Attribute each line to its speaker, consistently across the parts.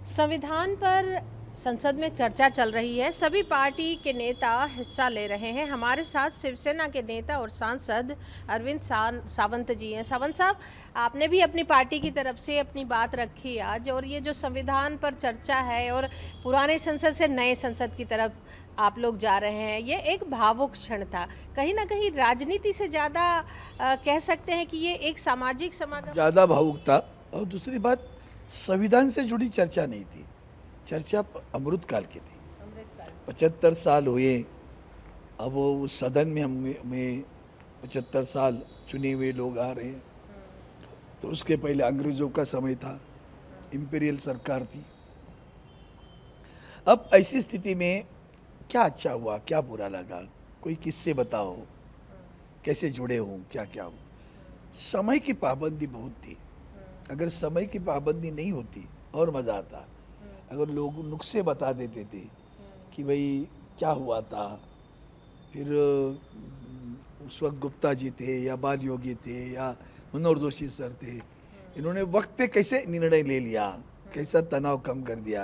Speaker 1: संविधान पर संसद में चर्चा चल रही है। सभी पार्टी के नेता हिस्सा ले रहे हैं। हमारे साथ शिवसेना के नेता और सांसद अरविंद सावंत जी हैं। सावंत साहब, आपने भी अपनी पार्टी की तरफ से अपनी बात रखी आज, और ये जो संविधान पर चर्चा है और पुराने संसद से नए संसद की तरफ आप लोग जा रहे हैं, ये एक भावुक क्षण था। कहीं ना कहीं राजनीति से ज़्यादा कह सकते हैं कि ये एक सामाजिक समागम
Speaker 2: ज़्यादा भावुक था। और दूसरी बात, संविधान से जुड़ी चर्चा नहीं थी, चर्चा अमृत काल की थी।
Speaker 1: अमृतकाल।
Speaker 2: 75 साल हुए, अब वो उस सदन में हमें 75 साल चुने हुए लोग आ रहे हैं। तो उसके पहले अंग्रेज़ों का समय था, इम्पीरियल सरकार थी। अब ऐसी स्थिति में क्या अच्छा हुआ, क्या बुरा लगा, कोई किससे बताओ, कैसे जुड़े हों, क्या क्या हो। समय की पाबंदी बहुत थी। अगर समय की पाबंदी नहीं होती और मज़ा आता। अगर लोग नुस्खे बता देते थे कि भाई क्या हुआ था, फिर उस वक्त गुप्ता जी थे या बाल योगी थे या मनोहर जोशी सर थे, इन्होंने वक्त पे कैसे निर्णय ले लिया, कैसा तनाव कम कर दिया,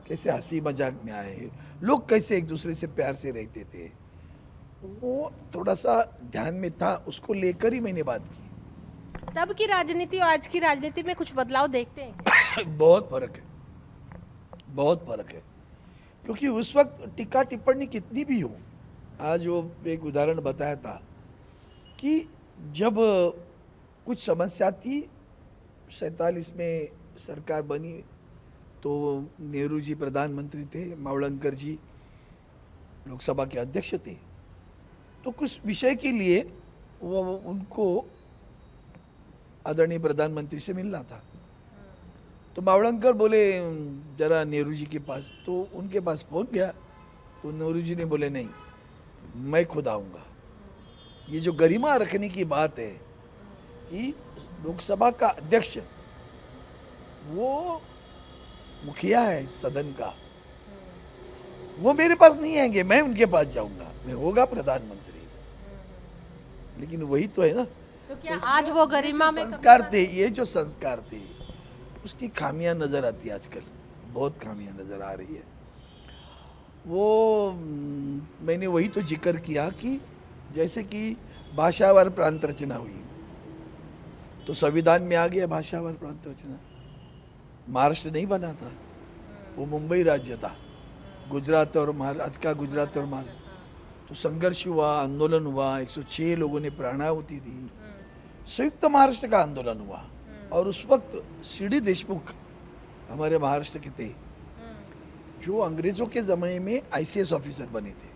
Speaker 2: कैसे हंसी मजाक में आए, लोग कैसे एक दूसरे से प्यार से रहते थे, वो थोड़ा सा ध्यान में था। उसको लेकर ही मैंने बात की।
Speaker 1: तब की राजनीति और आज की राजनीति में कुछ बदलाव देखते हैं?
Speaker 2: बहुत फर्क है, बहुत फर्क है। क्योंकि उस वक्त टीका टिप्पणी कितनी भी हो, आज वो एक उदाहरण बताया था कि जब कुछ समस्या थी, 47 में सरकार बनी तो नेहरू जी प्रधानमंत्री थे, मावलंकर जी लोकसभा के अध्यक्ष थे। तो कुछ विषय के लिए वो उनको आदरणीय प्रधानमंत्री से मिलना था। तो मावलंकर बोले जरा नेहरू जी के पास, तो उनके पास फोन गया तो नेहरू जी ने बोले नहीं, मैं खुद आऊँगा। ये जो गरिमा रखने की बात है कि लोकसभा का अध्यक्ष वो मुखिया है सदन का, वो मेरे पास नहीं आएंगे, मैं उनके पास जाऊंगा, मैं होगा प्रधानमंत्री। लेकिन वही तो है ना,
Speaker 1: तो क्या आज वो गरिमा में
Speaker 2: संस्कार थे, ये जो संस्कार थे उसकी खामियां नजर आती है आजकल, बहुत खामियां नजर आ रही है। वो मैंने वही तो जिक्र किया कि जैसे कि भाषावार प्रांत रचना हुई तो संविधान में आ गया भाषावार प्रांत रचना। महाराष्ट्र नहीं बना था, वो मुंबई राज्य था, गुजरात और महाराष्ट्र, आज का गुजरात और महाराष्ट्र। तो संघर्ष हुआ, आंदोलन हुआ, 106 लोगों ने प्राणाहुति दी, संयुक्त महाराष्ट्र का आंदोलन हुआ। और उस वक्त सीडी देशमुख हमारे महाराष्ट्र के थे, जो अंग्रेजों के ज़माने में ICS ऑफिसर बने थे।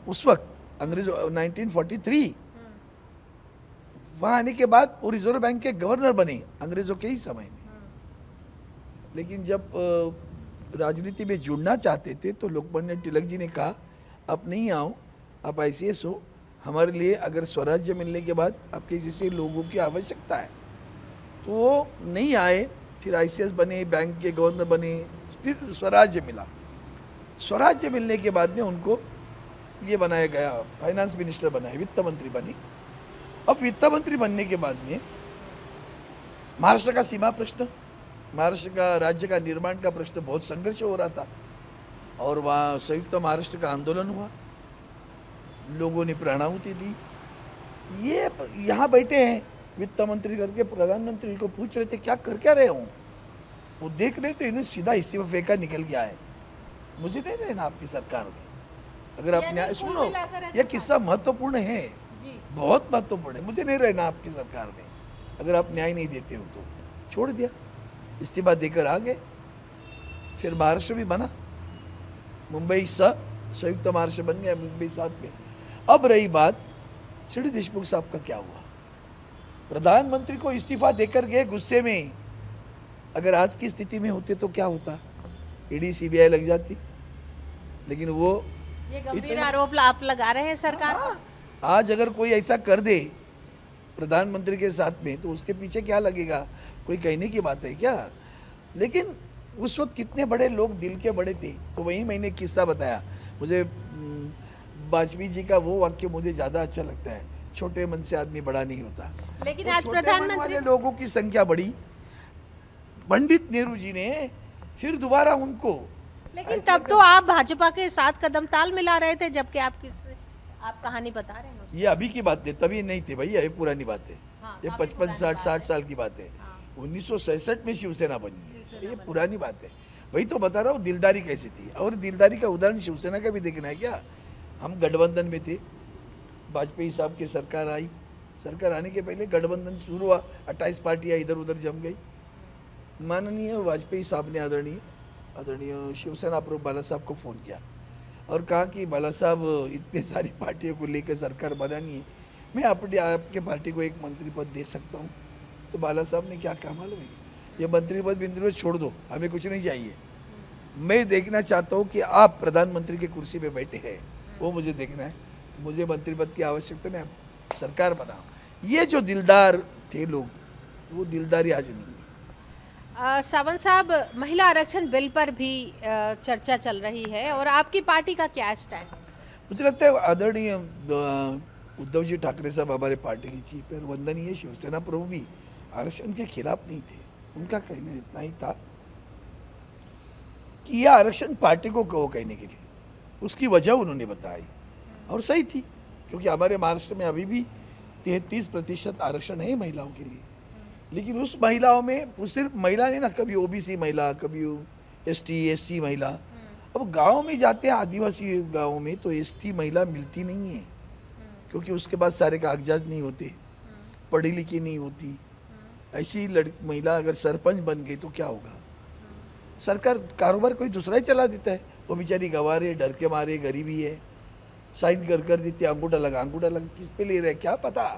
Speaker 2: उस वक्त अंग्रेजों 1943 वहाँ आने के बाद वो रिजर्व बैंक के गवर्नर बने अंग्रेजों के ही समय में। लेकिन जब राजनीति में जुड़ना चाहते थे तो लोकमान्य तिलक जी ने कहा आप नहीं आओ, आप ICS हो, हमारे लिए अगर स्वराज्य मिलने के बाद आपके जैसे लोगों की आवश्यकता है। तो वो नहीं आए, फिर ICS बने, बैंक के गवर्नर बने, फिर स्वराज्य मिला। स्वराज्य मिलने के बाद में उनको ये बनाया गया, फाइनेंस मिनिस्टर बनाए, वित्त मंत्री बने। अब वित्त मंत्री बनने के बाद में महाराष्ट्र का सीमा प्रश्न, महाराष्ट्र का राज्य का निर्माण का प्रश्न, बहुत संघर्ष हो रहा था। और वहाँ संयुक्त महाराष्ट्र का आंदोलन हुआ, लोगों ने प्राणाहुति दी। ये यहाँ बैठे हैं वित्त मंत्री करके, प्रधानमंत्री को पूछ रहे थे क्या कर क्या रहे हो। वो देख रहे तो इन्हें सीधा इस्तीफा फेंका, निकल गया है, मुझे नहीं रहना आपकी सरकार में। अगर आप न्याय सुनो, यह किस्सा महत्वपूर्ण है, बहुत महत्वपूर्ण है, मुझे नहीं रहना आपकी सरकार में, अगर आप न्याय नहीं देते हो तो। छोड़ दिया, इस्तीफा देकर आ गए। फिर महाराष्ट्र भी बना, मुंबई संयुक्त महाराष्ट्र बन गया, मुंबई साथ में। अब रही बात सीडी देशमुख साहब का क्या हुआ। प्रधानमंत्री को इस्तीफा देकर गए गुस्से में, अगर आज की स्थिति में होते तो क्या होता, ED CBI लग जाती। लेकिन वो
Speaker 1: ये गंभीर आरोप आप लगा रहे हैं सरकार पर।
Speaker 2: आज अगर कोई ऐसा कर दे प्रधानमंत्री के साथ में तो उसके पीछे क्या लगेगा, कोई कहने की बात है क्या। लेकिन उस वक्त कितने बड़े लोग दिल के बड़े थे। तो वही मैंने किस्सा बताया, मुझे वाजपेयी जी का वो वाक्य मुझे ज़्यादा अच्छा लगता है, छोटे मन से आदमी बड़ा नहीं होता।
Speaker 1: लेकिन
Speaker 2: तो
Speaker 1: आज
Speaker 2: छोटे मन
Speaker 1: प्रधानमंत्री
Speaker 2: वाले लोगों की संख्या बढ़ी, पंडित नेहरू जी ने फिर दोबारा उनको,
Speaker 1: लेकिन तब तो आप भाजपा के साथ कदम ताल मिला रहे थे, जबकि आप कहानी बता रहे हैं।
Speaker 2: ये अभी की बात है, तभी नहीं थे भैया, ये पुरानी बात है।
Speaker 1: हाँ,
Speaker 2: ये
Speaker 1: काफी
Speaker 2: 55-60 साल की बात है।
Speaker 1: हाँ।
Speaker 2: 1967 में शिवसेना बनी है, ये पुरानी बात है। वही तो बता रहा हूँ दिलदारी कैसी थी, और दिलदारी का उदाहरण शिवसेना का भी देखना है क्या। हम गठबंधन में थे, वाजपेयी साहब की सरकार आई, सरकार आने के पहले गठबंधन शुरू हुआ, 28 पार्टियाँ इधर उधर जम गई। माननीय वाजपेयी साहब ने आदरणीय शिवसेना प्रमुख बाला साहब को फ़ोन किया और कहा कि बाला साहब, इतने सारी पार्टियों को लेकर सरकार बनानी है, मैं आपके पार्टी को एक मंत्री पद दे सकता हूँ। तो बाला साहब ने क्या कहा मालूम है, ये मंत्री पद छोड़ दो, हमें कुछ नहीं चाहिए, मैं देखना चाहता हूँ कि आप प्रधानमंत्री की कुर्सी पे बैठे हैं, वो मुझे देखना है, मुझे मंत्री पद की आवश्यकता नहीं, आप सरकार बनाओ। ये जो दिलदार थे लोग, वो दिलदारी आज नहीं है।
Speaker 1: सावंत साहब, महिला आरक्षण बिल पर भी चर्चा चल रही है, और आपकी पार्टी का क्या स्टैंड है?
Speaker 2: मुझे लगता है आदरणीय उद्धव जी ठाकरे साहब हमारे पार्टी की चीफ है, वंदनीय शिवसेना प्रमुख भी आरक्षण के खिलाफ नहीं थे। उनका कहना इतना ही था कि यह आरक्षण पार्टी को कहो कहने के लिए, उसकी वजह उन्होंने बताई और सही थी, क्योंकि हमारे महाराष्ट्र में अभी भी 33% आरक्षण है महिलाओं के लिए। लेकिन उस महिलाओं में, वो सिर्फ महिला नहीं ना, कभी ओबीसी महिला, कभी एसटी एससी महिला। अब गाँव में जाते हैं, आदिवासी गाँव में, तो एसटी महिला मिलती नहीं है, क्योंकि उसके पास सारे कागजात नहीं होते, पढ़ी लिखी नहीं होती। ऐसी महिला अगर सरपंच बन गई तो क्या होगा, सरकार कारोबार कोई दूसरा ही चला देता है, वो बेचारी गंवार, डर के मारे, गरीबी है, साइन कर देती है, अंगूठा लगा किस पे ले रहे क्या पता।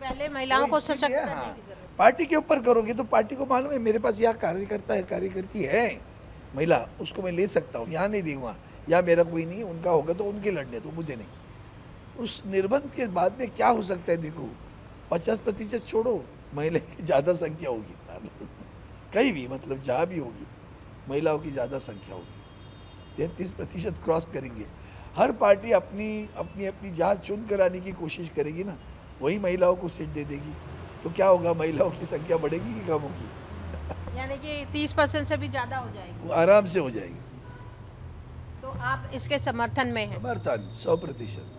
Speaker 1: पहले महिलाओं को सशक्त करने की जरूरत।
Speaker 2: पार्टी के ऊपर करोगे तो पार्टी को मालूम है मेरे पास यहाँ कार्यकर्ता है, कार्यकर्ती है महिला, उसको मैं ले सकता हूँ, यहाँ नहीं दूंगा, या मेरा कोई नहीं, उनका होगा तो उनके लड़ने, तो मुझे नहीं। उस निर्बंध के बाद में क्या हो सकता है, देखो 50% छोड़ो, महिला की ज़्यादा संख्या होगी कहीं भी, मतलब जहाँ भी होगी महिलाओं की ज़्यादा संख्या होगी, 33% क्रॉस करेंगे। हर पार्टी अपनी जहाँ चुन कर आने की कोशिश करेगी ना, वही महिलाओं को सीट दे देगी, तो क्या होगा, महिलाओं की संख्या बढ़ेगी कि कम होगी?
Speaker 1: यानी कि 30% से भी ज़्यादा हो जाएगी,
Speaker 2: वो आराम से हो जाएगी।
Speaker 1: तो आप इसके समर्थन में हैं?
Speaker 2: समर्थन 100%।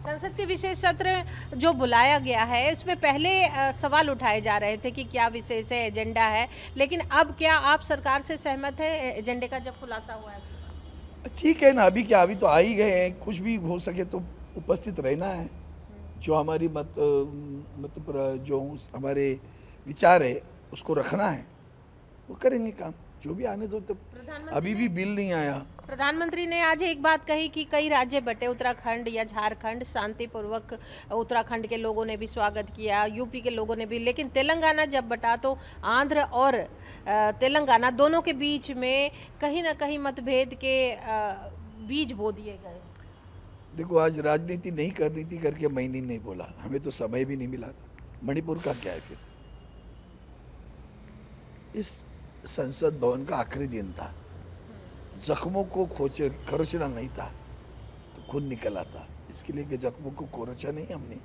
Speaker 1: संसद के विशेष सत्र जो बुलाया गया है, इसमें पहले सवाल उठाए जा रहे थे कि क्या विशेष एजेंडा है, लेकिन अब क्या आप सरकार से सहमत है एजेंडे का जब खुलासा हुआ है?
Speaker 2: ठीक है ना, अभी क्या, अभी तो आ ही गए हैं, कुछ भी हो सके तो उपस्थित रहना है, जो हमारी जो हमारे विचार है उसको रखना है, वो करेंगे काम, जो भी आने दो। तो अभी भी बिल नहीं आया।
Speaker 1: प्रधानमंत्री ने आज एक बात कही कि कई राज्य बटे, उत्तराखंड या झारखंड, शांतिपूर्वक उत्तराखंड के लोगों ने भी स्वागत किया, यूपी के लोगों ने भी, लेकिन तेलंगाना जब बटा तो आंध्र और तेलंगाना दोनों के बीच में कहीं ना कहीं मतभेद के बीज बो दिए गए।
Speaker 2: देखो, आज राजनीति नहीं करनी थी करके मैंने नहीं बोला, हमें तो समय भी नहीं मिला था। मणिपुर का क्या है फिर? इस संसद भवन का आखिरी दिन था, जख्मों को खरोचना नहीं था तो खून निकल आता, इसके लिए कि जख्मों को खरोचा नहीं हमने,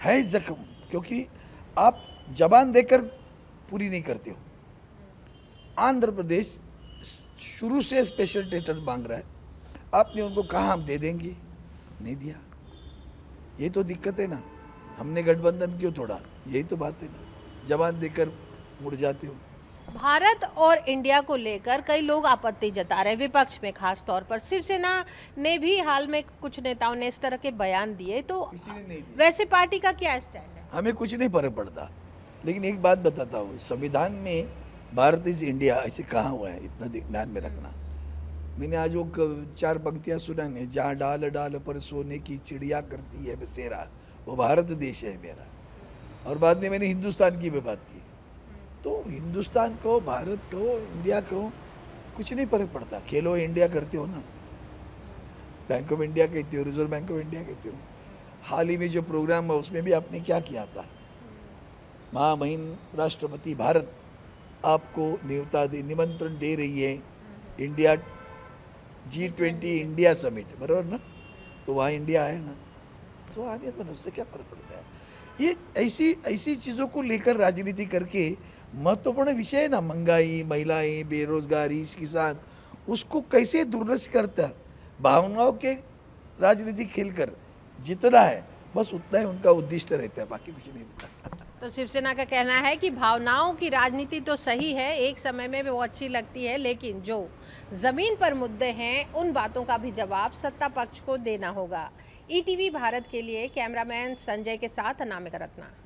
Speaker 2: है जख्म, क्योंकि आप जबान देकर पूरी नहीं करते हो। आंध्र प्रदेश शुरू से स्पेशल स्टेटस मांग रहा है, आपने उनको कहा हम दे देंगे, नहीं दिया, ये तो दिक्कत है ना। हमने गठबंधन क्यों तोड़ा, यही तो बात है ना, जबान देकर मुड़ जाते हो।
Speaker 1: भारत और इंडिया को लेकर कई लोग आपत्ति जता रहे हैं, विपक्ष में खास तौर पर शिवसेना ने भी हाल में कुछ नेताओं ने इस तरह के बयान दिए, तो वैसे पार्टी का क्या स्टैंड है?
Speaker 2: हमें कुछ नहीं फर्क पड़ता, लेकिन एक बात बताता हूँ, संविधान में भारत इज इंडिया ऐसे कहा हुआ है, इतना ध्यान में रखना। मैंने आज वो 4 पंक्तियाँ सुना ने, जहाँ डाल डाल पर सोने की चिड़िया करती है बसेरा, वो भारत देश है मेरा। और बाद में मैंने हिंदुस्तान की भी बात की, तो हिंदुस्तान को, भारत को, इंडिया को कुछ नहीं फर्क पड़ता। खेलो इंडिया करते हो ना, बैंक ऑफ इंडिया कहते हो, रिजर्व बैंक ऑफ इंडिया कहते हो। हाल ही में जो प्रोग्राम है उसमें भी आपने क्या किया था, महामहिम राष्ट्रपति भारत आपको निमंत्रण दे रही है इंडिया G20 इंडिया समिट, बराबर ना, तो वहाँ इंडिया है ना, तो आगे तो उससे क्या फर्क पड़ता है। ये ऐसी चीज़ों को लेकर राजनीति करके महत्वपूर्ण विषय है ना, महंगाई, महिलाएं, बेरोजगारी, किसान, उसको कैसे दुर्दर्श करता, भावनाओं के राजनीति खेलकर जितना है बस उतना ही उनका उद्दिष्ट रहता है, बाकी कुछ नहीं रहता।
Speaker 1: तो शिवसेना का कहना है कि भावनाओं की राजनीति तो सही है, एक समय में वो अच्छी लगती है, लेकिन जो जमीन पर मुद्दे हैं उन बातों का भी जवाब सत्ता पक्ष को देना होगा। ईटीवी भारत के लिए कैमरामैन संजय के साथ अनामिका रत्ना।